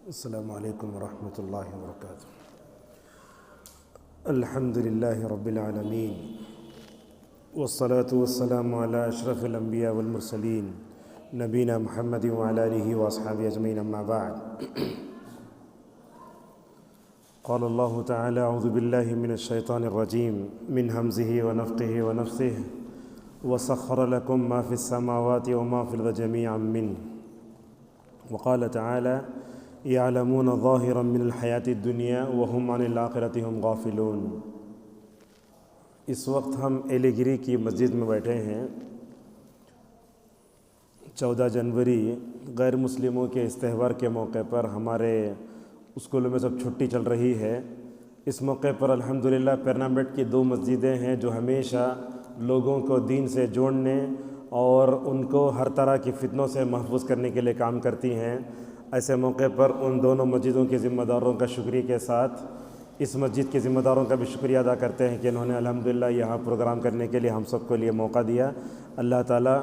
السلام علیکم ورحمۃ اللہ وبرکاتہ۔ الحمد للہ رب العالمین والصلاة والسلام علی اشرف الانبیاء والمرسلین نبینا محمد وعلی آلہ واصحابہ اجمعین، اما بعد۔ قال اللہ تعالی اعوذ باللہ من الشیطان الرجیم من ہمزہ ونفخہ ونفثہ وسخر لکم ما فی السماوات وما فی الارض جميعا منہ، وقال تعالی یعلمون ظاہرا من الحیاۃ الدنیا وہم عن الآخرۃ ہم غافلون۔ اس وقت ہم ایلی گری کی مسجد میں بیٹھے ہیں۔ 14 جنوری غیر مسلموں کے اس تہوار کے موقع پر ہمارے اسکولوں میں سب چھٹی چل رہی ہے۔ اس موقع پر الحمدللہ پیرنامبیٹ کی 2 مسجدیں ہیں جو ہمیشہ لوگوں کو دین سے جوڑنے اور ان کو ہر طرح کی فتنوں سے محفوظ کرنے کے لیے کام کرتی ہیں۔ ایسے موقع پر ان دونوں مسجدوں کے ذمہ داروں کا شکریہ کے ساتھ اس مسجد کے ذمہ داروں کا بھی شکریہ ادا کرتے ہیں کہ انہوں نے الحمدللہ یہاں پروگرام کرنے کے لیے ہم سب کو لیے موقع دیا۔ اللہ تعالیٰ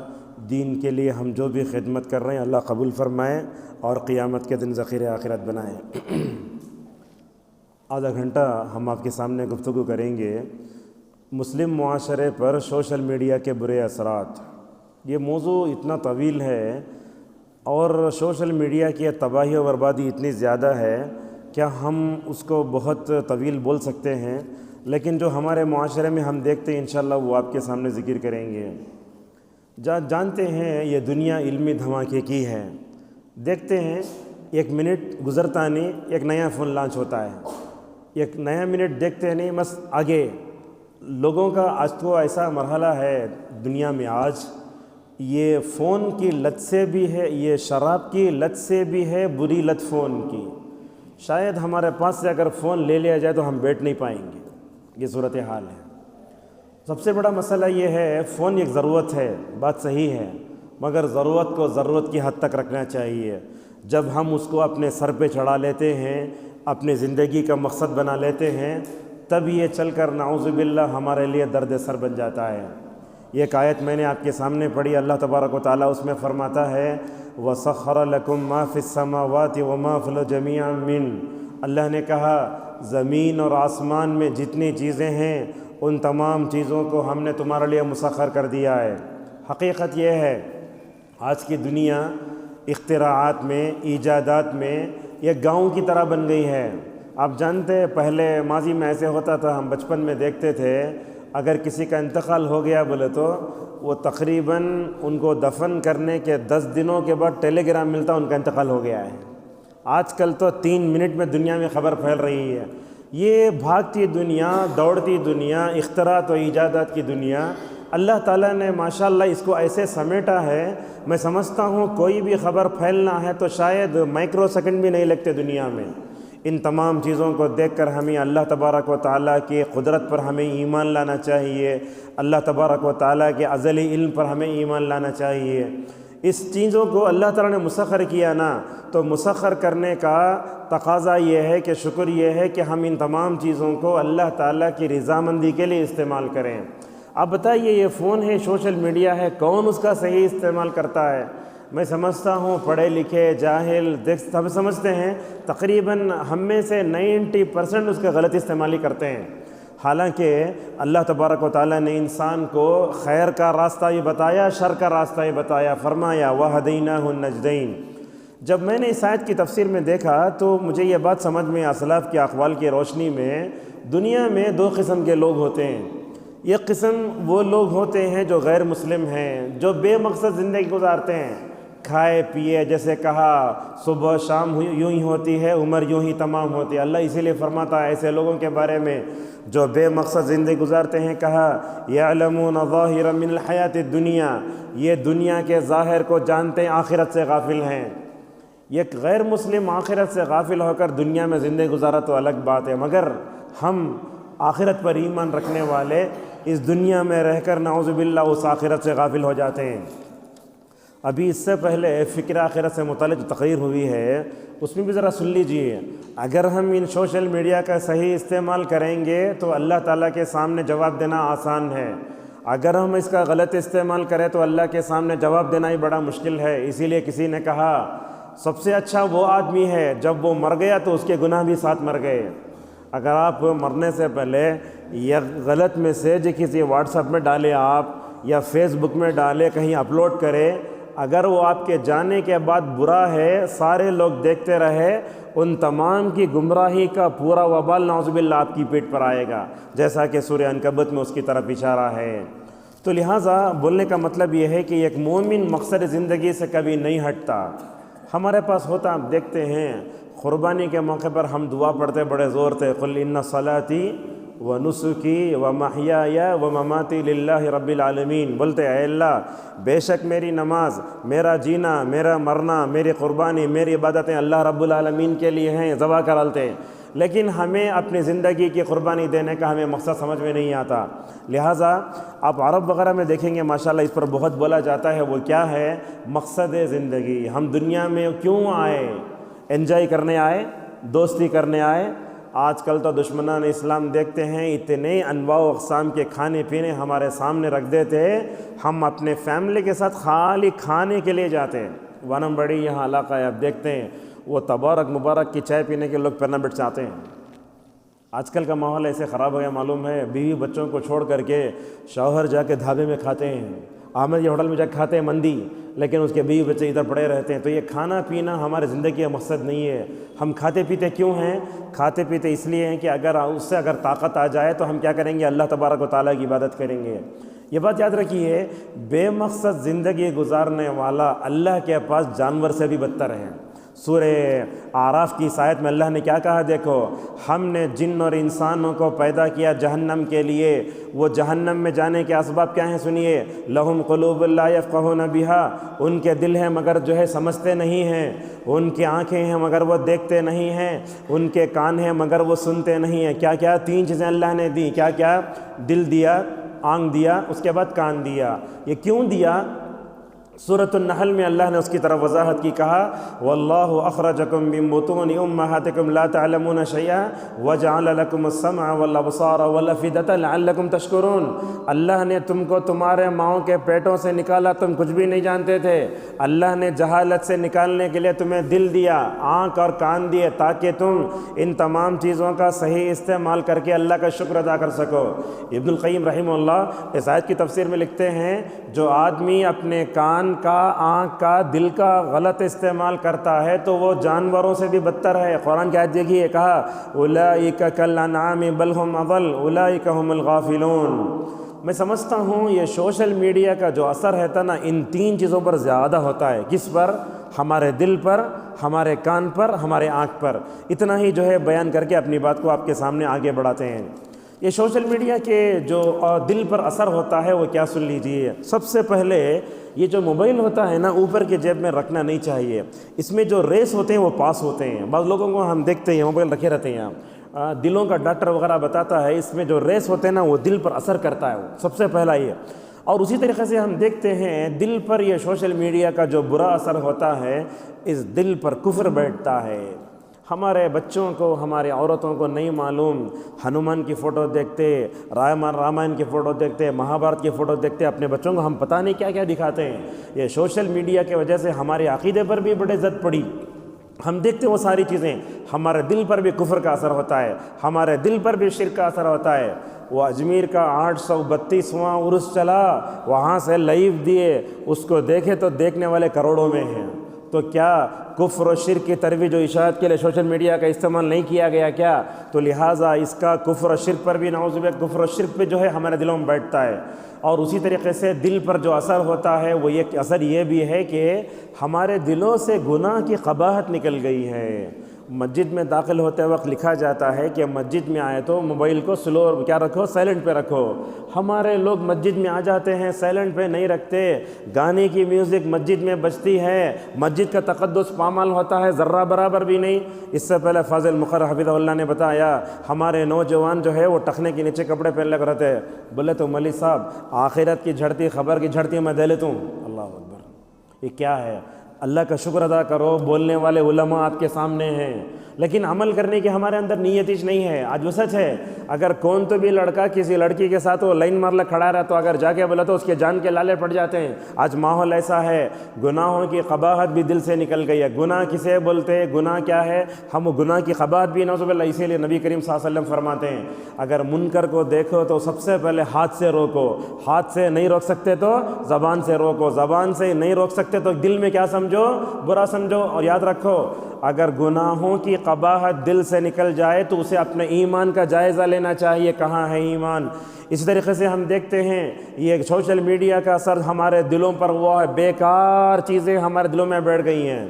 دین کے لیے ہم جو بھی خدمت کر رہے ہیں اللہ قبول فرمائے اور قیامت کے دن ذخیرہ آخرت بنائے۔ آدھا گھنٹہ ہم آپ کے سامنے گفتگو کریں گے مسلم معاشرے پر سوشل میڈیا کے برے اثرات۔ یہ موضوع اتنا طویل ہے اور سوشل میڈیا کی تباہی و بربادی اتنی زیادہ ہے کہ ہم اس کو بہت طویل بول سکتے ہیں، لیکن جو ہمارے معاشرے میں ہم دیکھتے ہیں انشاءاللہ وہ آپ کے سامنے ذکر کریں گے۔ جانتے ہیں یہ دنیا علمی دھماکے کی ہے۔ دیکھتے ہیں 1 منٹ گزرتا نہیں ایک نیا فون لانچ ہوتا ہے، ایک نیا منٹ دیکھتے نہیں بس آگے۔ لوگوں کا آج تو ایسا مرحلہ ہے دنیا میں، آج یہ فون کی لت سے بھی ہے، یہ شراب کی لت سے بھی ہے، بری لت فون کی۔ شاید ہمارے پاس سے اگر فون لے لیا جائے تو ہم بیٹھ نہیں پائیں گے، یہ صورتحال ہے۔ سب سے بڑا مسئلہ یہ ہے فون ایک ضرورت ہے، بات صحیح ہے، مگر ضرورت کو ضرورت کی حد تک رکھنا چاہیے۔ جب ہم اس کو اپنے سر پہ چڑھا لیتے ہیں، اپنی زندگی کا مقصد بنا لیتے ہیں، تب یہ چل کر نعوذ باللہ ہمارے لیے درد سر بن جاتا ہے۔ ایک آیت میں نے آپ کے سامنے پڑھی، اللہ تبارک و تعالیٰ اس میں فرماتا ہے وَسَخَّرَ لَكُم مَّا فِي السَّمَاوَاتِ وَمَا فِي الْأَرْضِ جَمِيعًا مِّنْهُ۔ اللہ نے کہا زمین اور آسمان میں جتنی چیزیں ہیں ان تمام چیزوں کو ہم نے تمہارے لیے مسخر کر دیا ہے۔ حقیقت یہ ہے آج کی دنیا اختراعات میں، ایجادات میں یہ گاؤں کی طرح بن گئی ہے۔ آپ جانتے ہیں پہلے ماضی میں ایسے ہوتا تھا، ہم بچپن میں دیکھتے تھے اگر کسی کا انتقال ہو گیا بولے تو وہ تقریباً ان کو دفن کرنے کے 10 دنوں کے بعد ٹیلی گرام ملتا ان کا انتقال ہو گیا ہے۔ آج کل تو 3 منٹ میں دنیا میں خبر پھیل رہی ہے۔ یہ بھاگتی دنیا، دوڑتی دنیا، اختراعات و ایجادات کی دنیا، اللہ تعالیٰ نے ماشاءاللہ اس کو ایسے سمیٹا ہے، میں سمجھتا ہوں کوئی بھی خبر پھیلنا ہے تو شاید مائکرو سیکنڈ بھی نہیں لگتے دنیا میں۔ ان تمام چیزوں کو دیکھ کر ہمیں اللہ تبارک و تعالیٰ کی قدرت پر ہمیں ایمان لانا چاہیے، اللہ تبارک و تعالیٰ کے ازلی علم پر ہمیں ایمان لانا چاہیے۔ اس چیزوں کو اللہ تعالیٰ نے مسخر کیا نا، تو مسخر کرنے کا تقاضا یہ ہے کہ شکر یہ ہے کہ ہم ان تمام چیزوں کو اللہ تعالیٰ کی رضامندی کے لیے استعمال کریں۔ اب بتائیے یہ فون ہے، سوشل میڈیا ہے، کون اس کا صحیح استعمال کرتا ہے؟ میں سمجھتا ہوں پڑھے لکھے جاہل سب سمجھتے ہیں، تقریباً ہم میں سے 90% اس کا غلط استعمال ہی کرتے ہیں۔ حالانکہ اللہ تبارک و تعالیٰ نے انسان کو خیر کا راستہ ہی بتایا، شر کا راستہ ہی بتایا، فرمایا وَهَدَيْنَاهُ النَّجْدَيْنِ۔ جب میں نے اس آیت کی تفسیر میں دیکھا تو مجھے یہ بات سمجھ میں اسلاف کے اقوال کی روشنی میں دنیا میں 2 قسم کے لوگ ہوتے ہیں۔ ایک قسم وہ لوگ ہوتے ہیں جو غیر مسلم ہیں، جو بے مقصد زندگی گزارتے ہیں، کھائے پیے، جیسے کہا صبح شام یوں ہی ہوتی ہے، عمر یوں ہی تمام ہوتی ہے۔ اللہ اسی لیے فرماتا ہے ایسے لوگوں کے بارے میں جو بے مقصد زندگی گزارتے ہیں، کہا یعلمون ظاہرا من الحیات الدنیا، یہ دنیا کے ظاہر کو جانتے ہیں، آخرت سے غافل ہیں۔ ایک غیر مسلم آخرت سے غافل ہو کر دنیا میں زندگی گزارا تو الگ بات ہے، مگر ہم آخرت پر ایمان رکھنے والے اس دنیا میں رہ کر نعوذ باللہ اس آخرت سے غافل ہو جاتے ہیں۔ ابھی اس سے پہلے فکر آخرت سے متعلق تقریر ہوئی ہے، اس میں بھی ذرا سن لیجئے۔ اگر ہم ان سوشل میڈیا کا صحیح استعمال کریں گے تو اللہ تعالیٰ کے سامنے جواب دینا آسان ہے، اگر ہم اس کا غلط استعمال کریں تو اللہ کے سامنے جواب دینا ہی بڑا مشکل ہے۔ اسی لیے کسی نے کہا سب سے اچھا وہ آدمی ہے جب وہ مر گیا تو اس کے گناہ بھی ساتھ مر گئے۔ اگر آپ مرنے سے پہلے یا غلط میسیج کسی واٹس ایپ میں ڈالے آپ یا فیس بک میں ڈالے کہیں اپلوڈ کرے، اگر وہ آپ کے جانے کے بعد برا ہے، سارے لوگ دیکھتے رہے، ان تمام کی گمراہی کا پورا وبال نعوذ باللہ آپ کی پیٹھ پر آئے گا، جیسا کہ سورہ عنکبوت میں اس کی طرف اشارہ ہے۔ تو لہٰذا بولنے کا مطلب یہ ہے کہ ایک مومن مقصد زندگی سے کبھی نہیں ہٹتا۔ ہمارے پاس ہوتا، آپ دیکھتے ہیں قربانی کے موقع پر ہم دعا پڑھتے بڑے زور سے، قل ان صلاتی و نسکی و محیای و مماتی للہ رب العالمین، بولتے اے اللہ بے شک میری نماز، میرا جینا، میرا مرنا، میری قربانی، میری عبادتیں اللہ رب العالمین کے لیے ہیں، ذبح کرالتے۔ لیکن ہمیں اپنی زندگی کی قربانی دینے کا ہمیں مقصد سمجھ میں نہیں آتا۔ لہٰذا آپ عرب وغیرہ میں دیکھیں گے ماشاءاللہ اس پر بہت بولا جاتا ہے، وہ کیا ہے؟ مقصد زندگی۔ ہم دنیا میں کیوں آئے؟ انجوائے کرنے آئے، دوستی کرنے آئے۔ آج کل تو دشمنان اسلام دیکھتے ہیں اتنے انواع و اقسام کے کھانے پینے ہمارے سامنے رکھ دیتے، ہم اپنے فیملی کے ساتھ خالی کھانے کے لیے جاتے ہیں۔ وانم بڑی یہاں علاقہ ہے، آپ دیکھتے ہیں وہ تبارک مبارک کی چائے پینے کے لوگ پہلے بیٹھ جاتے ہیں۔ آج کل کا ماحول ایسے خراب ہو گیا، معلوم ہے بیوی بچوں کو چھوڑ کر کے شوہر جا کے ڈھابے میں کھاتے ہیں، احمد یہ ہوٹل میں جا کے کھاتے ہیں مندی، لیکن اس کے بیوی بچے ادھر پڑے رہتے ہیں۔ تو یہ کھانا پینا ہمارے زندگی کا مقصد نہیں ہے۔ ہم کھاتے پیتے کیوں ہیں؟ کھاتے پیتے اس لیے ہیں کہ اگر اس سے اگر طاقت آ جائے تو ہم کیا کریں گے؟ اللہ تبارک و تعالیٰ کی عبادت کریں گے۔ یہ بات یاد رکھیے، بے مقصد زندگی گزارنے والا اللہ کے پاس جانور سے بھی بدتر ہے۔ سورہ اعراف کی اس آیت میں اللہ نے کیا کہا؟ دیکھو، ہم نے جن اور انسانوں کو پیدا کیا جہنم کے لیے، وہ جہنم میں جانے کے اسباب کیا ہیں سنیے۔ لہم قلوب لا یفقہون بہا، ان کے دل ہیں مگر جو ہے سمجھتے نہیں ہیں، ان کی آنکھیں ہیں مگر وہ دیکھتے نہیں ہیں، ان کے کان ہیں مگر وہ سنتے نہیں ہیں۔ کیا کیا تین چیزیں اللہ نے دی، کیا کیا؟ دل دیا، آنکھ دیا، اس کے بعد کان دیا۔ یہ کیوں دیا؟ سورۃ النحل میں اللہ نے اس کی طرف وضاحت کی، کہا واللہ اخرجکم من بطون امہاتکم لا تعلمون شیئا وجعل لکم السمع والابصار والافئدۃ لعلکم تشکرون۔ اللہ نے تم کو تمہارے ماؤں کے پیٹوں سے نکالا، تم کچھ بھی نہیں جانتے تھے۔ اللہ نے جہالت سے نکالنے کے لیے تمہیں دل دیا، آنکھ اور کان دیے، تاکہ تم ان تمام چیزوں کا صحیح استعمال کر کے اللہ کا شکر ادا کر سکو۔ ابن القیم رحمہ اللہ اس آیت کی تفسیر میں لکھتے ہیں، جو آدمی اپنے کان کا، آنکھ کا، دل کا غلط استعمال کرتا ہے تو وہ جانوروں سے بھی بدتر ہے۔ قرآن کی آیت دیکھیے، کہا اولئک کالانعام بل ہم اضل اولئک هم الغافلون۔ میں سمجھتا ہوں یہ سوشل میڈیا کا جو اثر ہے نا، ان تین چیزوں پر زیادہ ہوتا ہے۔ کس پر؟ ہمارے دل پر، ہمارے کان پر، ہمارے آنکھ پر۔ اتنا ہی جو ہے بیان کر کے اپنی بات کو آپ کے سامنے آگے بڑھاتے ہیں۔ یہ سوشل میڈیا کے جو دل پر اثر ہوتا ہے وہ کیا، سن لیجئے۔ سب سے پہلے یہ جو موبائل ہوتا ہے نا، اوپر کے جیب میں رکھنا نہیں چاہیے۔ اس میں جو ریس ہوتے ہیں وہ پاس ہوتے ہیں۔ بعض لوگوں کو ہم دیکھتے ہیں موبائل رکھے رہتے ہیں، دلوں کا ڈاکٹر وغیرہ بتاتا ہے اس میں جو ریس ہوتے ہیں نا وہ دل پر اثر کرتا ہے، وہ سب سے پہلا یہ۔ اور اسی طریقے سے ہم دیکھتے ہیں دل پر یہ سوشل میڈیا کا جو برا اثر ہوتا ہے، اس دل پر کفر بیٹھتا ہے۔ ہمارے بچوں کو، ہماری عورتوں کو نہیں معلوم، ہنومان کی فوٹو دیکھتے، رامائن کی فوٹو دیکھتے، مہابھارت کی فوٹو دیکھتے، اپنے بچوں کو ہم پتہ نہیں کیا کیا دکھاتے ہیں۔ یہ سوشل میڈیا کی وجہ سے ہمارے عقیدے پر بھی بڑے زد پڑی۔ ہم دیکھتے وہ ساری چیزیں، ہمارے دل پر بھی کفر کا اثر ہوتا ہے، ہمارے دل پر بھی شرک کا اثر ہوتا ہے۔ وہ اجمیر کا 832واں عرس چلا، وہاں سے لائیو دیے، اس کو دیکھے تو دیکھنے والے کروڑوں میں ہیں۔ تو کیا کفر و شرک کی ترویج و اشاعت کے لیے سوشل میڈیا کا استعمال نہیں کیا گیا کیا؟ تو لہٰذا اس کا کفر و شرک پر بھی نعوذ باللہ، کفر و شرک پہ جو ہے ہمارے دلوں میں بیٹھتا ہے۔ اور اسی طریقے سے دل پر جو اثر ہوتا ہے وہ یہ اثر یہ بھی ہے کہ ہمارے دلوں سے گناہ کی قباحت نکل گئی ہے۔ مسجد میں داخل ہوتے وقت لکھا جاتا ہے کہ مسجد میں آئے تو موبائل کو سلو کیا رکھو، سائلنٹ پہ رکھو۔ ہمارے لوگ مسجد میں آ جاتے ہیں، سائلنٹ پہ نہیں رکھتے، گانے کی میوزک مسجد میں بجتی ہے، مسجد کا تقدس پامال ہوتا ہے، ذرہ برابر بھی نہیں۔ اس سے پہلے فاضل مقرر حفظہ اللہ نے بتایا، ہمارے نوجوان جو ہے وہ ٹخنے کے نیچے کپڑے پہن لگ رہتے ہیں۔ بولے تو مولوی صاحب آخرت کی جھڑتی، خبر کی جھڑتی میں دے لیتا ہوں۔ اللہ اکبر، یہ کیا ہے؟ اللہ کا شکر ادا کرو، بولنے والے علماء آپ کے سامنے ہیں، لیکن عمل کرنے کی ہمارے اندر نیت ہی نہیں ہے۔ آج وہ سچ ہے، اگر کون تو بھی لڑکا کسی لڑکی کے ساتھ وہ لائن مارلا کھڑا رہا تو اگر جا کے بولا تو اس کے جان کے لالے پڑ جاتے ہیں۔ آج ماحول ایسا ہے، گناہوں کی قباحت بھی دل سے نکل گئی ہے۔ گناہ کسے بولتے ہیں؟ گناہ کیا ہے؟ ہم گناہ کی قباحت بھی نعوذ باللہ، اسی لیے نبی کریم صلی اللہ علیہ وسلم فرماتے ہیں اگر منکر کو دیکھو تو سب سے پہلے ہاتھ سے روکو، ہاتھ سے نہیں روک سکتے تو زبان سے روکو، زبان سے نہیں روک سکتے تو دل میں کیا سمجھو؟ برا سمجھو۔ اور یاد رکھو، اگر گناہوں کی قباحت دل سے نکل جائے تو اسے اپنے ایمان کا جائزہ لینا چاہیے، کہاں ہے ایمان۔ اسی طریقے سے ہم دیکھتے ہیں یہ سوشل میڈیا کا اثر ہمارے دلوں پر ہوا ہے، بیکار چیزیں ہمارے دلوں میں بیٹھ گئی ہیں۔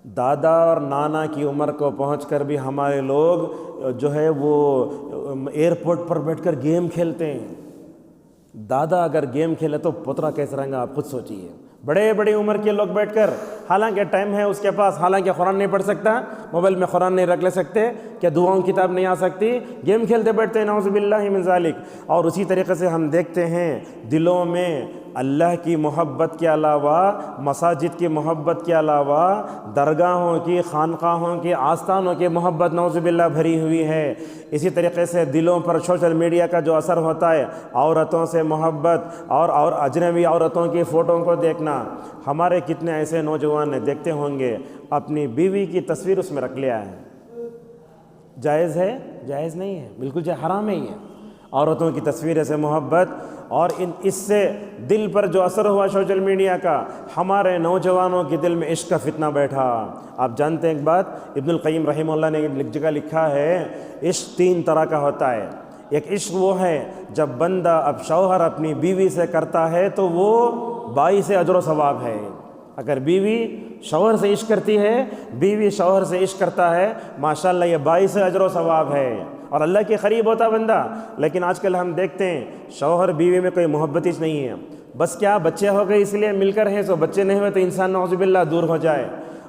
دادا اور نانا کی عمر کو پہنچ کر بھی ہمارے لوگ جو ہے وہ ایئرپورٹ پر بیٹھ کر گیم کھیلتے ہیں۔ دادا اگر گیم کھیلے تو پوترا کیسے رہیں گا آپ خود سوچیے۔ بڑے بڑی عمر کے لوگ بیٹھ کر، حالانکہ ٹائم ہے اس کے پاس، حالانکہ قرآن نہیں پڑھ سکتا، موبائل میں قرآن نہیں رکھ لے سکتے، کہ دعاؤں کی کتاب نہیں آ سکتی، گیم کھیلتے بیٹھتے ہیں، نعوذ باللہ من ذالک۔ اور اسی طریقے سے ہم دیکھتے ہیں دلوں میں اللہ کی محبت کے علاوہ، مساجد کی محبت کے علاوہ، درگاہوں کی، خانقاہوں کی، آستانوں کی محبت نعوذ باللہ بھری ہوئی ہے۔ اسی طریقے سے دلوں پر سوشل میڈیا کا جو اثر ہوتا ہے، عورتوں سے محبت اور اجنبی عورتوں کی فوٹو کو دیکھنا۔ ہمارے کتنے ایسے نوجوان دیکھتے ہوں گے اپنی بیوی کی تصویر اس میں رکھ لیا ہے۔ جائز ہے؟ جائز نہیں ہے، بالکل حرام ہے یہ، عورتوں کی تصویریں سے محبت۔ اور اس سے دل پر جو اثر ہوا سوشل میڈیا کا، ہمارے نوجوانوں کے دل میں عشق کا فتنہ بیٹھا۔ آپ جانتے ہیں ایک بات، ابن القیم رحمہ اللہ نے ایک جگہ لکھا ہے عشق 3 طرح کا ہوتا ہے۔ ایک عشق وہ ہے جب بندہ اب شوہر اپنی بیوی سے کرتا ہے تو وہ 22 اجر و ثواب ہے۔ اگر بیوی شوہر سے عشق کرتی ہے، بیوی شوہر سے عشق کرتا ہے، ماشاءاللہ یہ 22 اجر و ثواب ہے اور اللہ کے قریب ہوتا بندہ۔ لیکن آج کل ہم دیکھتے ہیں شوہر بیوی میں کوئی محبت ہی نہیں ہے، بس کیا بچے ہو گئے اس لیے مل کر ہیں، سو بچے نہیں ہوئے تو انسان نعوذ باللہ دور ہو جائے۔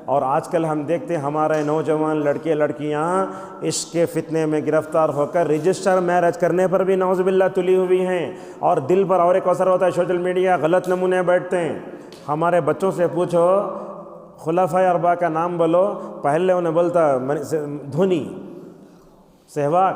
اور آج کل ہم دیکھتے ہیں ہمارے نوجوان لڑکے لڑکیاں عشق کے فتنے میں گرفتار ہو کر رجسٹر میرج کرنے پر بھی نعوذ باللہ تلی ہوئی ہیں، اور دل پر اور ایک اثر ہوتا ہے سوشل میڈیا، غلط نمونے بیٹھتے ہیں۔ ہمارے بچوں سے پوچھو خلفائے اربعہ کا نام بولو، پہلے انہیں بولتا دھونی، سہواگ،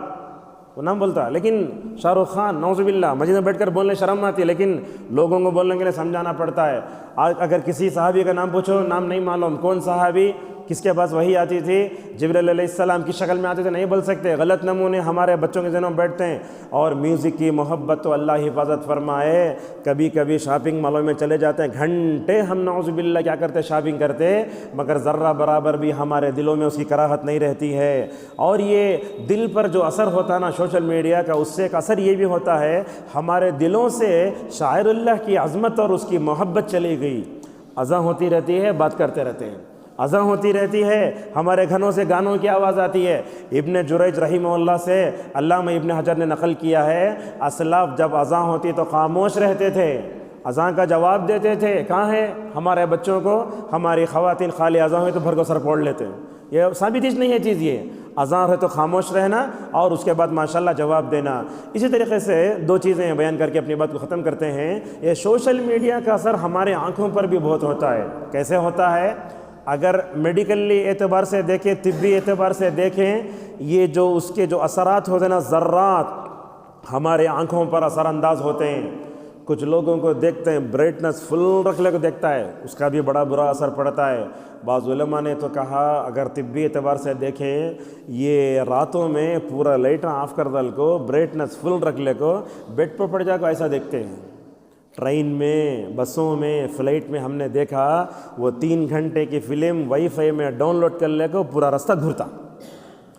وہ نام بولتا، لیکن شاہ رخ خان، نعوذ باللہ مسجد میں بیٹھ کر بولنے شرم آتی ہے، لیکن لوگوں کو بولنے کے لیے سمجھانا پڑتا ہے۔ اگر کسی صحابی کا نام پوچھو، نام نہیں معلوم، کون صحابی، کس کے پاس وحی آتی تھی، جبرائیل علیہ السلام کی شکل میں آتے تھے، نہیں بول سکتے۔ غلط نمونے ہمارے بچوں کے ذہنوں میں بیٹھتے ہیں۔ اور میوزک کی محبت تو اللہ حفاظت فرمائے، کبھی کبھی شاپنگ مالوں میں چلے جاتے ہیں، گھنٹے ہم نعوذ باللہ کیا کرتے، شاپنگ کرتے، مگر ذرہ برابر بھی ہمارے دلوں میں اس کی کراہت نہیں رہتی ہے۔ اور یہ دل پر جو اثر ہوتا ہے نا سوشل میڈیا کا، اس سے ایک اثر یہ بھی ہوتا ہے ہمارے دلوں سے شاعر اللہ کی عظمت اور اس کی محبت چلی گئی۔ اذان ہوتی رہتی ہے، بات کرتے رہتے ہیں، اذان ہوتی رہتی ہے، ہمارے گھروں سے گانوں کی آواز آتی ہے۔ ابن جریج رحمہ اللہ سے علامہ ابن حجر نے نقل کیا ہے، اسلاف جب اذان ہوتی تو خاموش رہتے تھے، اذان کا جواب دیتے تھے۔ کہاں ہے ہمارے بچوں کو؟ ہماری خواتین خالی اذان ہوئی تو بھر کو سر پھوڑ لیتے ہیں۔ یہ ثابت ہی نہیں ہے چیز، یہ اذان ہے تو خاموش رہنا اور اس کے بعد ماشاءاللہ جواب دینا۔ اسی طریقے سے 2 چیزیں بیان کر کے اپنی بات کو ختم کرتے ہیں۔ یہ سوشل میڈیا کا اثر ہمارے آنکھوں پر بھی بہت ہوتا ہے۔ کیسے ہوتا ہے؟ اگر میڈیکلی اعتبار سے دیکھیں، طبی اعتبار سے دیکھیں، یہ جو اس کے جو اثرات ہوتے ہیں نا، ذرات ہمارے آنکھوں پر اثر انداز ہوتے ہیں۔ کچھ لوگوں کو دیکھتے ہیں برائٹنس فل رکھ لے کو دیکھتا ہے، اس کا بھی بڑا برا اثر پڑتا ہے۔ بعض علماء نے تو کہا اگر طبی اعتبار سے دیکھیں، یہ راتوں میں پورا لائٹ آف کر دل کو، برائٹنس فل رکھ لے کو، بیڈ پر پڑ جا کو ایسا دیکھتے ہیں۔ ٹرین میں، بسوں میں، فلائٹ میں ہم نے دیکھا وہ 3 گھنٹے کی فلم وائی فائی میں ڈاؤن لوڈ کر لے کو پورا راستہ گھرتا۔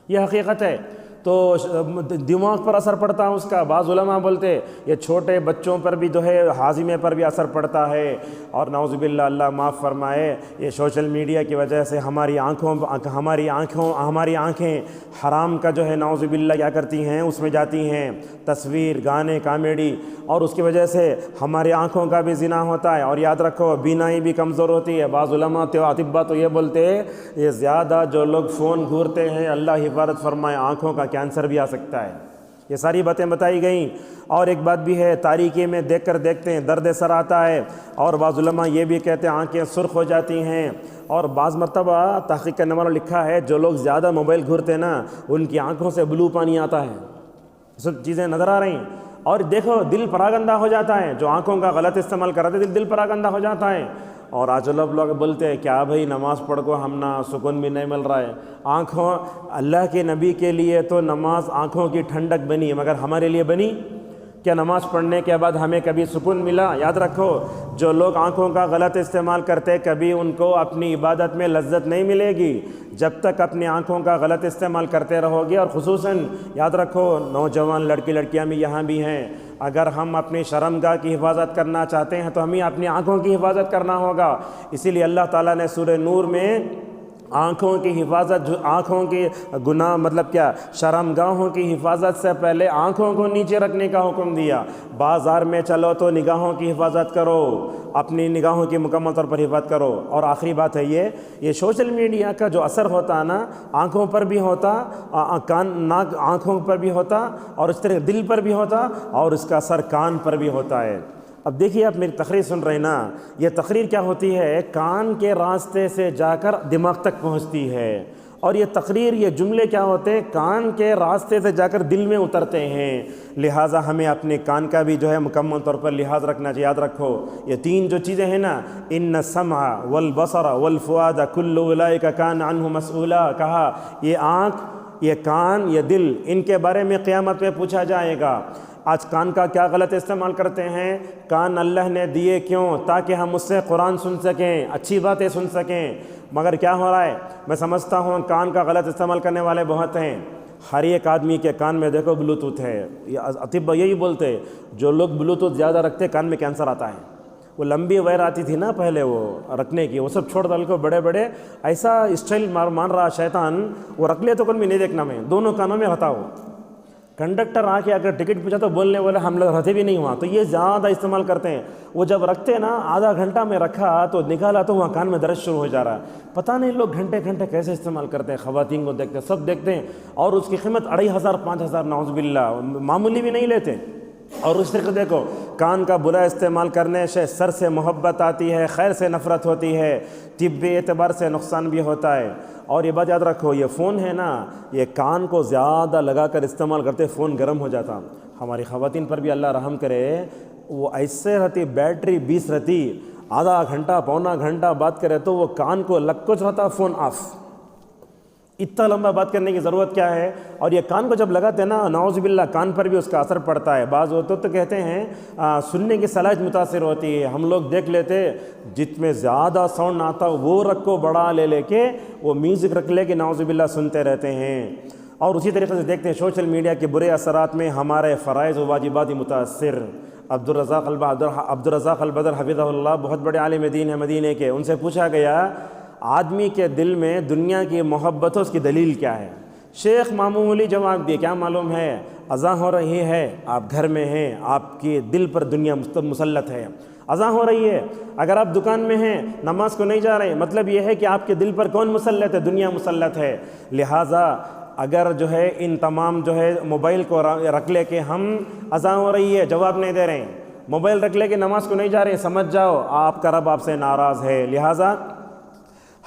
یہ حقیقت ہے۔ تو دماغ پر اثر پڑتا ہے اس کا۔ بعض علماء بولتے یہ چھوٹے بچوں پر بھی جو ہے ہاضمے پر بھی اثر پڑتا ہے۔ اور نعوذ باللہ اللہ معاف فرمائے، یہ سوشل میڈیا کی وجہ سے ہماری آنکھیں حرام کا جو ہے نعوذ باللہ کیا کرتی ہیں، اس میں جاتی ہیں، تصویر، گانے، کامیڈی، اور اس کی وجہ سے ہماری آنکھوں کا بھی زنا ہوتا ہے۔ اور یاد رکھو بینائی بھی کمزور ہوتی ہے۔ بعض علماء اطباء تو یہ بولتے ہیں یہ زیادہ جو لوگ فون گھورتے ہیں، اللہ حفاظت فرمائے، آنکھوں کا کینسر بھی آ سکتا ہے۔ یہ ساری باتیں بتائی گئیں۔ اور ایک بات بھی ہے، تاریکی میں دیکھ کر دیکھتے ہیں درد سر آتا ہے، اور بعض علماء یہ بھی کہتے ہیں آنکھیں سرخ ہو جاتی ہیں، اور بعض مرتبہ تحقیق کرنے والوں نے لکھا ہے جو لوگ زیادہ موبائل گھورتے ہیں نا ان کی آنکھوں سے بلو پانی آتا ہے، سب چیزیں نظر آ رہی ہیں۔ اور دیکھو دل پراگندہ ہو جاتا ہے، جو آنکھوں کا غلط استعمال کر رہے تھے دل پراگندہ ہو جاتا ہے۔ اور آج لوگ بولتے ہیں کیا بھائی نماز پڑھ کو ہم نہ سکون بھی نہیں مل رہا ہے۔ آنکھوں، اللہ کے نبی کے لیے تو نماز آنکھوں کی ٹھنڈک بنی، مگر ہمارے لیے بنی کیا؟ نماز پڑھنے کے بعد ہمیں کبھی سکون ملا؟ یاد رکھو جو لوگ آنکھوں کا غلط استعمال کرتے کبھی ان کو اپنی عبادت میں لذت نہیں ملے گی جب تک اپنی آنکھوں کا غلط استعمال کرتے رہو گے۔ اور خصوصاً یاد رکھو نوجوان لڑکیاں بھی یہاں بھی ہیں، اگر ہم اپنی شرمگاہ کی حفاظت کرنا چاہتے ہیں تو ہمیں اپنی آنکھوں کی حفاظت کرنا ہوگا۔ اسی لیے اللہ تعالیٰ نے سورہ نور میں آنکھوں کی حفاظت، آنکھوں کی گناہ مطلب کیا، شرمگاہوں کی حفاظت سے پہلے آنکھوں کو نیچے رکھنے کا حکم دیا۔ بازار میں چلو تو نگاہوں کی حفاظت کرو، اپنی نگاہوں کی مکمل طور پر حفاظت کرو۔ اور آخری بات ہے یہ سوشل میڈیا کا جو اثر ہوتا ہے نا، آنکھوں پر بھی ہوتا، ناک آنکھوں پر بھی ہوتا، اور اس طرح دل پر بھی ہوتا، اور اس کا اثر کان پر بھی ہوتا ہے۔ اب دیکھیے آپ میری تقریر سن رہے ہیں نا، یہ تقریر کیا ہوتی ہے، کان کے راستے سے جا کر دماغ تک پہنچتی ہے، اور یہ تقریر، یہ جملے کیا ہوتے ہیں، کان کے راستے سے جا کر دل میں اترتے ہیں۔ لہٰذا ہمیں اپنے کان کا بھی جو ہے مکمل طور پر لحاظ رکھنا چاہیے۔ یاد رکھو یہ تین جو چیزیں ہیں نا، ان السمع والبصر والفؤاد کل اولئک کان عنہ مسئولا، کہا یہ آنکھ، یہ کان، یہ دل، ان کے بارے میں قیامت میں پوچھا جائے گا۔ آج کان کا کیا غلط استعمال کرتے ہیں؟ کان اللہ نے دیے کیوں؟ تاکہ ہم اس سے قرآن سن سکیں، اچھی باتیں سن سکیں، مگر کیا ہو رہا ہے؟ میں سمجھتا ہوں کان کا غلط استعمال کرنے والے بہت ہیں۔ ہر ایک آدمی کے کان میں دیکھو بلوٹوتھ ہے، اطباء یہی بولتے جو لوگ بلوٹوتھ زیادہ رکھتے کان میں کینسر آتا ہے۔ وہ لمبی وائر آتی تھی نا پہلے وہ رکھنے کی، وہ سب چھوڑ ڈال کو بڑے بڑے ایسا اسٹائل مان رہا شیطان، وہ رکھ لے تو کون بھی نہیں دیکھنا، میں دونوں کانوں میں ہٹاؤ۔ کنڈکٹر آ کے اگر ٹکٹ پوچھا تو بولنے والے ہم لوگ رہتے بھی نہیں وہاں، تو یہ زیادہ استعمال کرتے ہیں۔ وہ جب رکھتے نا آدھا گھنٹہ میں رکھا تو نکالا تو وہاں کان میں درد شروع ہو جا رہا ہے۔ پتہ نہیں لوگ گھنٹے گھنٹے کیسے استعمال کرتے ہیں، خواتین کو دیکھتے ہیں، سب دیکھتے ہیں، اور اس کی قیمت 2500 5000 نعوذ باللہ معمولی بھی نہیں لیتے۔ اور اس طریقے دیکھو کان کا برا استعمال کرنے سے سر سے محبت آتی ہے، خیر سے نفرت ہوتی ہے، طبی اعتبار سے نقصان بھی ہوتا ہے۔ اور یہ بات یاد رکھو، یہ فون ہے نا، یہ کان کو زیادہ لگا کر استعمال کرتے فون گرم ہو جاتا۔ ہماری خواتین پر بھی اللہ رحم کرے، وہ ایسے رہتی بیٹری 20 رہتی، آدھا گھنٹہ پونا گھنٹہ بات کرے تو وہ کان کو لگ کچھ رہتا فون آف۔ اتنا لمبا بات کرنے کی ضرورت کیا ہے؟ اور یہ کان کو جب لگاتے ہیں نا نعوذ باللہ کان پر بھی اس کا اثر پڑتا ہے۔ بعض ہوتے تو کہتے ہیں سننے کی صلاحیت متاثر ہوتی ہے۔ ہم لوگ دیکھ لیتے جت میں زیادہ ساؤنڈ آتا وہ رکھ کو بڑا لے کے وہ میوزک رکھ لے کے نعوذ باللہ سنتے رہتے ہیں۔ اور اسی طریقے سے دیکھتے ہیں سوشل میڈیا کے برے اثرات میں ہمارے فرائض و واجبات متاثر۔ عبدالرزاق البدر حفظہ اللہ بہت بڑے عالم دین ہیں مدینے کے، ان سے پوچھا گیا آدمی کے دل میں دنیا کی محبت اس کی دلیل کیا ہے؟ شیخ معمولی جواب دیے، کیا معلوم ہے، اذان ہو رہی ہے، آپ گھر میں ہیں، آپ کے دل پر دنیا مسلط ہے، اذان ہو رہی ہے، اگر آپ دکان میں ہیں نماز کو نہیں جا رہے، مطلب یہ ہے کہ آپ کے دل پر کون مسلط ہے؟ دنیا مسلط ہے۔ لہٰذا اگر جو ہے ان تمام جو ہے موبائل کو رکھ لے کے ہم اذان ہو رہی ہے جواب نہیں دے رہے ہیں، موبائل رکھ لے کے نماز کو نہیں جا رہے، سمجھ جاؤ آپ کا رب آپ سے ناراض ہے۔ لہٰذا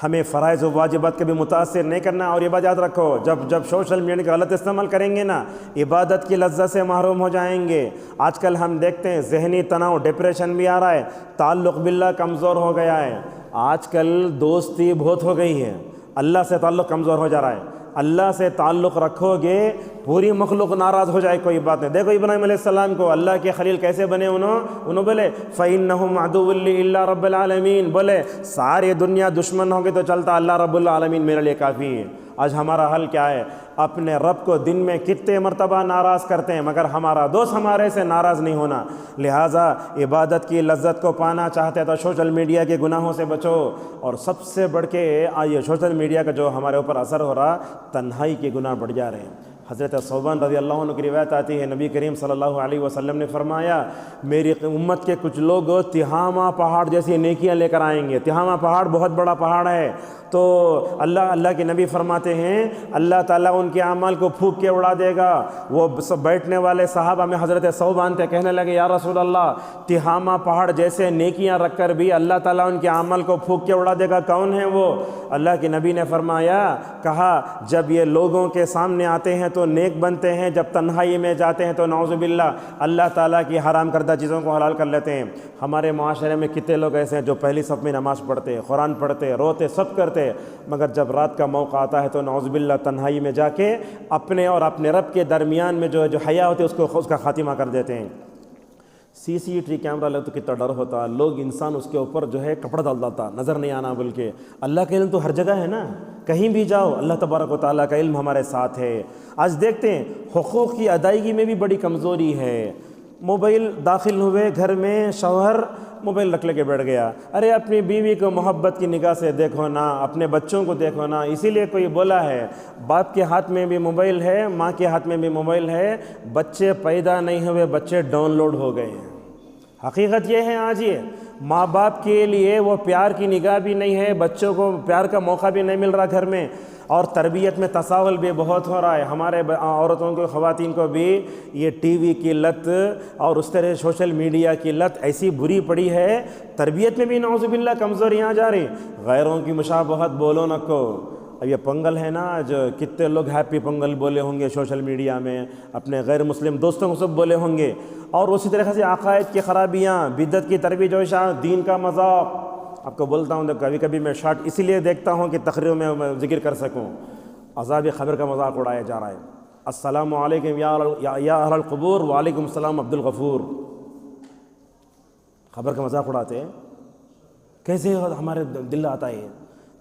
ہمیں فرائض و واجبات کبھی متاثر نہیں کرنا۔ اور یہ بات یاد رکھو، جب سوشل میڈیا کا غلط استعمال کریں گے نا عبادت کی لذت سے محروم ہو جائیں گے۔ آج کل ہم دیکھتے ہیں ذہنی تناؤ، ڈپریشن بھی آ رہا ہے، تعلق باللہ کمزور ہو گیا ہے، آج کل دوستی بہت ہو گئی ہے، اللہ سے تعلق کمزور ہو جا رہا ہے۔ اللہ سے تعلق رکھو گے پوری مخلوق ناراض ہو جائے کوئی بات نہیں۔ دیکھو ابراہیم علیہ السلام کو اللہ کے خلیل کیسے بنے، انہوں بولے فَإِنَّهُمْ عَدُوٌّ لِّي إِلَّا رَبَّ الْعَالَمِينَ، بولے سارے دنیا دشمن ہو گئے تو چلتا اللہ رب العالمین میرے لیے کافی ہے۔ آج ہمارا حل کیا ہے؟ اپنے رب کو دن میں کتنے مرتبہ ناراض کرتے ہیں، مگر ہمارا دوست ہمارے سے ناراض نہیں ہونا۔ لہٰذا عبادت کی لذت کو پانا چاہتے تو سوشل میڈیا کے گناہوں سے بچو۔ اور سب سے بڑھ کے یہ سوشل میڈیا کا جو ہمارے اوپر اثر ہو رہا، تنہائی کے گناہ بڑھ جا رہے ہیں۔ حضرت صوبان رضی اللہ عنہ کی روایت آتی ہے، نبی کریم صلی اللہ علیہ وسلم نے فرمایا میری امت کے کچھ لوگ تہامہ پہاڑ جیسی نیکیاں لے کر آئیں گے۔ تہامہ پہاڑ بہت بڑا پہاڑ ہے، تو اللہ کے نبی فرماتے ہیں اللہ تعالیٰ ان کے اعمال کو پھونک کے اڑا دے گا۔ وہ سب بیٹھنے والے صحابہ میں حضرت ثوبان تھے، کہنے لگے یا رسول اللہ، تہامہ پہاڑ جیسے نیکیاں رکھ کر بھی اللہ تعالیٰ ان کے اعمال کو پھونک کے اڑا دے گا، کون ہے وہ؟ اللہ کے نبی نے فرمایا، کہا جب یہ لوگوں کے سامنے آتے ہیں تو نیک بنتے ہیں، جب تنہائی میں جاتے ہیں تو نعوذ باللہ اللہ تعالیٰ کی حرام کردہ چیزوں کو حلال کر لیتے ہیں۔ ہمارے معاشرے میں کتنے لوگ ایسے ہیں جو پہلی صف میں نماز پڑھتے، قرآن پڑھتے، روتے، سب کرتے، مگر جب رات کا موقع آتا ہے تو نعوذ باللہ تنہائی میں جا کے اپنے اور اپنے رب کے درمیان میں جو حیا ہوتی ہے اس کا خاتمہ کر دیتے ہیں۔ CCTV کیمرہ لے تو کتنا ڈر ہوتا، لوگ انسان اس کے اوپر جو ہے کپڑا ڈال دیتا، نظر نہیں آنا، بلکہ اللہ کا علم تو ہر جگہ ہے نا، کہیں بھی جاؤ اللہ تبارک و تعالیٰ کا علم ہمارے ساتھ ہے۔ آج دیکھتے ہیں حقوق کی ادائیگی میں بھی بڑی کمزوری ہے۔ موبائل داخل ہوئے گھر میں، شوہر موبائل رکھ لے کے بیٹھ گیا، ارے اپنی بیوی کو محبت کی نگاہ سے دیکھو نا، اپنے بچوں کو دیکھو نا، اسی لیے کوئی بولا ہے باپ کے ہاتھ میں بھی موبائل ہے، ماں کے ہاتھ میں بھی موبائل ہے، بچے پیدا نہیں ہوئے، بچے ڈاؤن لوڈ ہو گئے ہیں۔ حقیقت یہ ہے آج یہ ماں باپ کے لیے وہ پیار کی نگاہ بھی نہیں ہے، بچوں کو پیار کا موقع بھی نہیں مل رہا گھر میں، اور تربیت میں تساہل بھی بہت ہو رہا ہے۔ ہمارے عورتوں کو، خواتین کو بھی یہ ٹی وی کی لت اور اس طرح سوشل میڈیا کی لت ایسی بری پڑی ہے، تربیت میں بھی نعوذ باللہ کمزوریاں آ جا رہی۔ غیروں کی مشابہت بولو نہ کو، اب یہ پنگل ہے نا، جو کتنے لوگ ہیپی پنگل بولے ہوں گے سوشل میڈیا میں، اپنے غیر مسلم دوستوں کو سب بولے ہوں گے، اور اسی طریقے سے عقائد کی خرابیاں، بدعت کی ترویج و اشاعت، دین کا مذاق۔ آپ کو بولتا ہوں تو کبھی کبھی میں شارٹ اسی لیے دیکھتا ہوں کہ تقریروں میں ذکر کر سکوں، عذاب قبر کا مذاق اڑایا جا رہا ہے۔ السلام علیکم یا اہل القبور، وعلیکم السلام عبد الغفور۔ قبر کا مذاق اڑاتے ہیں، کیسے ہمارے دل آتا ہے؟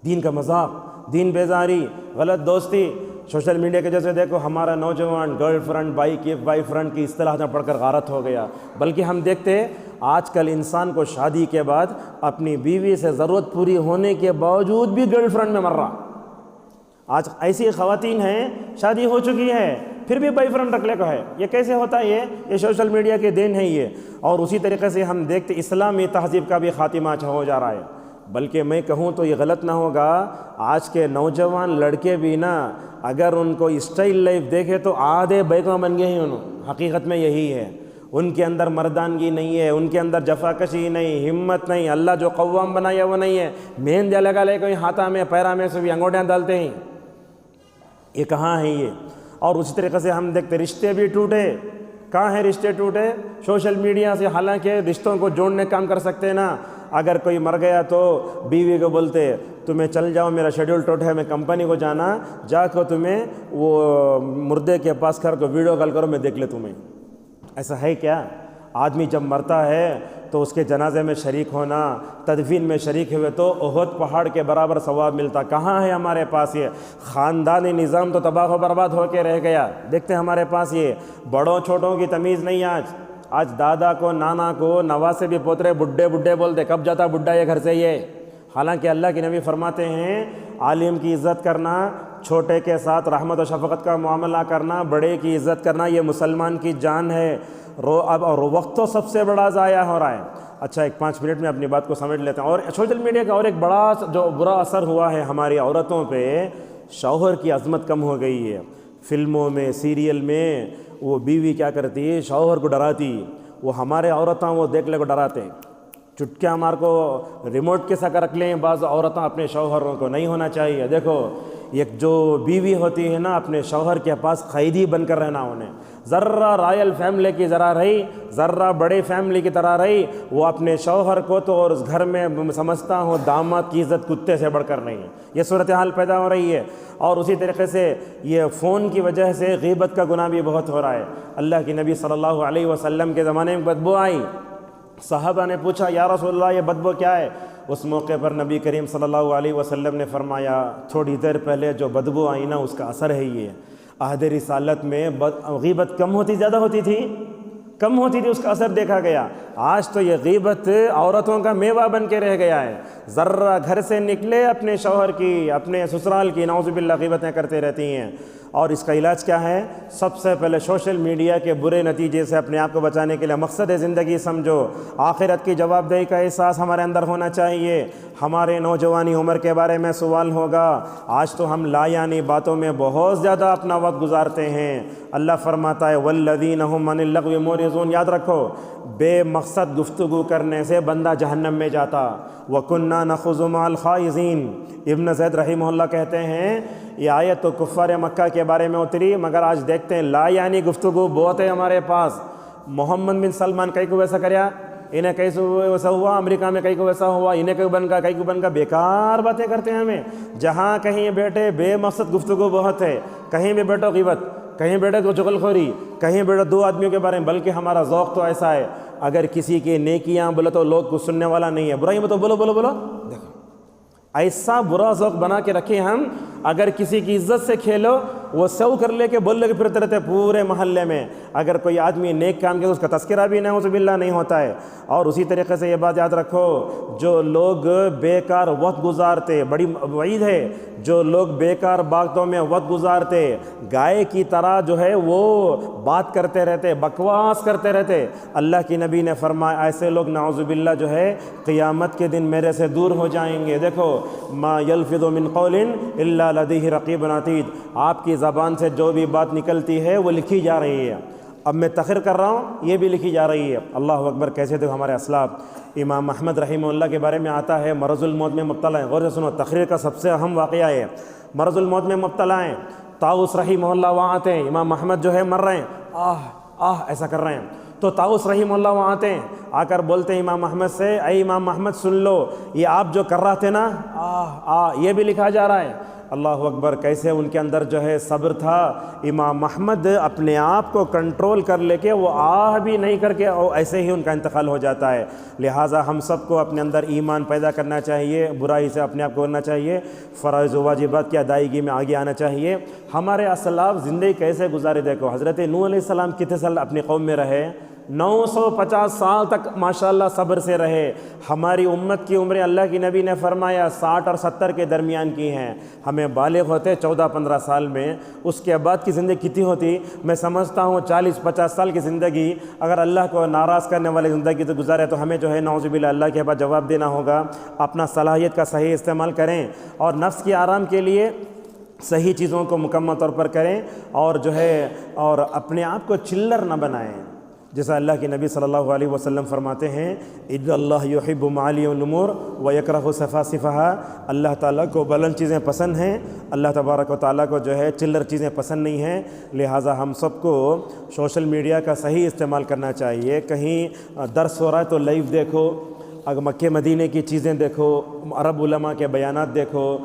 دین کا مذاق، دین بیزاری، غلط دوستی، سوشل میڈیا کے جیسے دیکھو ہمارا نوجوان گرل فرینڈ، بائی فرینڈ کی اصطلاح میں پڑھ کر غارت ہو گیا۔ بلکہ ہم دیکھتے ہیں آج کل انسان کو شادی کے بعد اپنی بیوی سے ضرورت پوری ہونے کے باوجود بھی گرل فرینڈ میں مر رہا۔ آج ایسی خواتین ہیں شادی ہو چکی ہے پھر بھی بائی فرینڈ رکھ لے کو ہے، یہ کیسے ہوتا ہے؟ یہ سوشل میڈیا کے دین ہے یہ۔ اور اسی طریقے سے ہم دیکھتے اسلامی تہذیب کا بھی خاتمہ ہو جا رہا ہے۔ بلکہ میں کہوں تو یہ غلط نہ ہوگا، آج کے نوجوان لڑکے بھی نا اگر ان کو اسٹائل لائف دیکھے تو آدھے بیگم بن گئے ہیں انہوں۔ حقیقت میں یہی ہے، ان کے اندر مردانگی نہیں ہے، ان کے اندر جفاکشی نہیں، ہمت نہیں، اللہ جو قوام بنایا وہ نہیں ہے۔ مہندی لگا لے کوئی ہاتھا میں پیرا میں سے بھی انگوٹیاں ڈالتے ہیں، یہ کہاں ہے یہ؟ اور اسی طریقے سے ہم دیکھتے رشتے بھی ٹوٹے، کہاں ہیں رشتے ٹوٹے؟ سوشل میڈیا سے۔ حالانکہ رشتوں کو جوڑنے کام کر سکتے نا، اگر کوئی مر گیا تو بیوی کو بولتے تمہیں چل جاؤ، میرا شیڈول ٹوٹ ہے، میں کمپنی کو جانا، جا کر تمہیں وہ مردے کے پاس کر کو ویڈیو کال کرو، میں دیکھ لے تمہیں۔ ایسا ہے کیا؟ آدمی جب مرتا ہے تو اس کے جنازے میں شریک ہونا، تدفین میں شریک ہوئے تو احد پہاڑ کے برابر ثواب ملتا۔ کہاں ہے ہمارے پاس یہ؟ خاندانی نظام تو تباہ و برباد ہو کے رہ گیا۔ دیکھتے ہیں ہمارے پاس یہ بڑوں چھوٹوں کی تمیز نہیں۔ آج دادا کو، نانا کو، نواسے بھی پوترے بڈھے بڈھے بولتے، کب جاتا بڈھا یہ گھر سے یہ؟ حالانکہ اللہ کے نبی فرماتے ہیں عالم کی عزت کرنا، چھوٹے کے ساتھ رحمت و شفقت کا معاملہ کرنا، بڑے کی عزت کرنا، یہ مسلمان کی جان ہے۔ اب اور وقت تو سب سے بڑا ضائع ہو رہا ہے۔ اچھا، 5 منٹ میں اپنی بات کو سمجھ لیتے ہیں۔ اور سوشل میڈیا کا اور ایک بڑا جو برا اثر ہوا ہے ہماری عورتوں پہ، شوہر کی عظمت کم ہو گئی ہے۔ فلموں میں، سیریل میں وہ بیوی کیا کرتی ہے؟ شوہر کو ڈراتی۔ وہ ہمارے عورتیں وہ دیکھ لے کو ڈراتے، چٹکیاں مار کو ریموٹ کے ساتھ رکھ لیں۔ بعض عورتیں اپنے شوہروں کو نہیں ہونا چاہیے۔ دیکھو ایک جو بیوی ہوتی ہے نا، اپنے شوہر کے پاس قیدی بن کر رہنا، انہیں ذرہ رائل فیملی کی ذرا رہی، ذرہ بڑے فیملی کی طرح رہی، وہ اپنے شوہر کو تو اور اس گھر میں سمجھتا ہوں داماد کی عزت کتے سے بڑھ کر نہیں ہے۔ یہ صورتحال پیدا ہو رہی ہے۔ اور اسی طریقے سے یہ فون کی وجہ سے غیبت کا گناہ بھی بہت ہو رہا ہے۔ اللہ کے نبی صلی اللہ علیہ وسلم کے زمانے میں بدبو آئی، صحابہ نے پوچھا یا رسول اللہ یہ بدبو کیا ہے؟ اس موقع پر نبی کریم صلی اللہ علیہ وسلم نے فرمایا تھوڑی دیر پہلے جو بدبو آئی نا اس کا اثر ہے یہ۔ عہد رسالت میں غیبت کم ہوتی زیادہ ہوتی تھی؟ کم ہوتی تھی، اس کا اثر دیکھا گیا۔ آج تو یہ غیبت عورتوں کا میوہ بن کے رہ گیا ہے۔ ذرہ گھر سے نکلے اپنے شوہر کی، اپنے سسرال کی نعوذ باللہ غیبتیں کرتے رہتی ہیں۔ اور اس کا علاج کیا ہے؟ سب سے پہلے سوشل میڈیا کے برے نتیجے سے اپنے آپ کو بچانے کے لیے مقصد زندگی سمجھو، آخرت کی جواب دہی کا احساس ہمارے اندر ہونا چاہیے۔ ہمارے نوجوانی عمر کے بارے میں سوال ہوگا، آج تو ہم لا یعنی باتوں میں بہت زیادہ اپنا وقت گزارتے ہیں۔ اللہ فرماتا ہے والذین هم عن اللغو معرضون، یاد رکھو بے مقصد گفتگو کرنے سے بندہ جہنم میں جاتا۔ وَكُنَّا نَخُوضُ مَعَ الْخَائِضِينَ، ابن زید رحمہ اللہ کہتے ہیں یہ آیت تو کفار مکہ کے بارے میں اتری، مگر آج دیکھتے ہیں لا یعنی گفتگو بہت ہے ہمارے پاس۔ محمد بن سلمان کئی کو ویسا کریا، انہیں کئی کو ویسا ہوا، امریکہ میں کئی کو ویسا ہوا، انہیں کئی کو بن کا، بیکار باتیں کرتے ہیں ہمیں۔ جہاں کہیں بیٹھے بے مقصد گفتگو بہت ہے، کہیں بھی بیٹھو غیبت، کہیں بیٹھے تو چغل خوری، کہیں بیٹھو دو آدمیوں کے بارے میں، بلکہ ہمارا ذوق تو ایسا ہے اگر کسی کی نیکیاں بولے تو لوگ کو سننے والا نہیں ہے، برائی میں تو بولو بولو بولو۔ دیکھو ایسا برا ذوق بنا کے رکھے ہم، اگر کسی کی عزت سے کھیلو وہ سو کر لے کے بول لے کے پھرتے رہتے پورے محلے میں، اگر کوئی آدمی نیک کام کیا تو اس کا تذکرہ بھی نعوذ باللہ نہیں ہوتا ہے۔ اور اسی طریقے سے یہ بات یاد رکھو، جو لوگ بیکار وقت گزارتے، بڑی وعید ہے، جو لوگ بیکار باتوں میں وقت گزارتے، گائے کی طرح جو ہے وہ بات کرتے رہتے، بکواس کرتے رہتے، اللہ کی نبی نے فرمایا ایسے لوگ نعوذ باللہ جو ہے قیامت کے دن میرے سے دور ہو جائیں گے۔ دیکھو ما یلفظ من قول الا لدیہ رقیب عتید، آپ کی زبان سے جو بھی بات نکلتی ہے وہ لکھی جا رہی ہے۔ اب میں تقریر کر رہا ہوں یہ بھی لکھی جا رہی ہے۔ اللہ اکبر، کیسے تھے ہمارے اسلاف۔ امام احمد رحمہ اللہ کے بارے میں آتا ہے مرض الموت میں مبتلا ہے، غور سے سنو، تقریر کا سب سے اہم واقعہ ہے، مرض الموت میں مبتلا ہیں۔ طاؤس رحمہ اللہ وہاں آتے ہیں، امام احمد جو ہے مر رہے ہیں، ایسا کر رہے ہیں، تو طاؤس رحمہ اللہ وہاں آتے ہیں، آ کر بولتے ہیں امام احمد سے، اے امام احمد سن لو، یہ آپ جو کر رہا تھے نا یہ بھی لکھا جا رہا ہے۔ اللہ اکبر، کیسے ان کے اندر جو ہے صبر تھا۔ امام احمد اپنے آپ کو کنٹرول کر لے کے وہ بھی نہیں کر کے ایسے ہی ان کا انتقال ہو جاتا ہے۔ لہٰذا ہم سب کو اپنے اندر ایمان پیدا کرنا چاہیے، برائی سے اپنے آپ کو کرنا چاہیے، فرائض و واجبات کی ادائیگی میں آگے آنا چاہیے۔ ہمارے اسلاف زندگی کیسے گزارے، دیکھو حضرت نوح علیہ السلام کتنے سال اپنی قوم میں رہے، 950 سال تک ماشاءاللہ صبر سے رہے۔ ہماری امت کی عمریں اللہ کی نبی نے فرمایا 60 اور 70 کے درمیان کی ہیں، ہمیں بالغ ہوتے 14-15 سال میں، اس کے بعد کی زندگی کتنی ہوتی؟ میں سمجھتا ہوں 40-50 سال کی زندگی اگر اللہ کو ناراض کرنے والی زندگی سے گزارے تو ہمیں جو ہے نعوذ باللہ اللہ کے بعد جواب دینا ہوگا۔ اپنا صلاحیت کا صحیح استعمال کریں اور نفس کے آرام کے لیے صحیح چیزوں کو مکمل طور پر کریں، اور جو ہے اور اپنے آپ کو چلر نہ بنائیں، جیسا اللہ کے نبی صلی اللہ علیہ وسلم فرماتے ہیں اِنَّ اللَّهَ يُحِبُّ مَعَالِيَ الْأُمُورِ وَيَكْرَهُ سَفَاسِفَهَا، اللہ تعالیٰ کو بلند چیزیں پسند ہیں، اللہ تبارک و تعالیٰ کو جو ہے چلر چیزیں پسند نہیں ہیں۔ لہٰذا ہم سب کو سوشل میڈیا کا صحیح استعمال کرنا چاہیے۔ کہیں درس ہو رہا ہے تو لائیو دیکھو، اگر مکہ مدینے کی چیزیں دیکھو، عرب علماء کے بیانات دیکھو،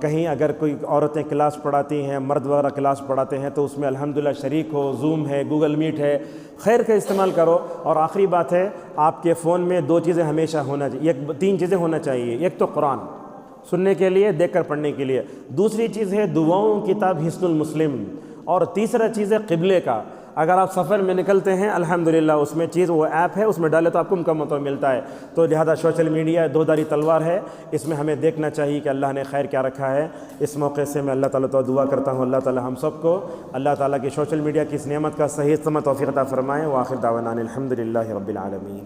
کہیں اگر کوئی عورتیں کلاس پڑھاتی ہیں، مرد وغیرہ کلاس پڑھاتے ہیں تو اس میں الحمدللہ شریک ہو، زوم ہے، گوگل میٹ ہے، خیر کا استعمال کرو۔ اور آخری بات ہے، آپ کے فون میں 2 چیزیں ہمیشہ ہونا چاہیے، 3 چیزیں ہونا چاہیے، ایک تو قرآن سننے کے لیے، دیکھ کر پڑھنے کے لیے، دوسری چیز ہے دعاؤں کتاب حصن المسلم، اور تیسرا چیز ہے قبلے کا۔ اگر آپ سفر میں نکلتے ہیں الحمدللہ اس میں چیز وہ ایپ ہے، اس میں ڈالے تو آپ کو مکمل طور ملتا ہے۔ تو لہذا سوشل میڈیا 2 دھاری تلوار ہے، اس میں ہمیں دیکھنا چاہیے کہ اللہ نے خیر کیا رکھا ہے۔ اس موقع سے میں اللہ تعالیٰ تو دعا کرتا ہوں اللہ تعالیٰ ہم سب کو اللہ تعالیٰ کی سوشل میڈیا کی اس نعمت کا صحیح استعمال توفیق عطا فرمائے۔ وآخر دعوانا الحمدللہ رب العالمین۔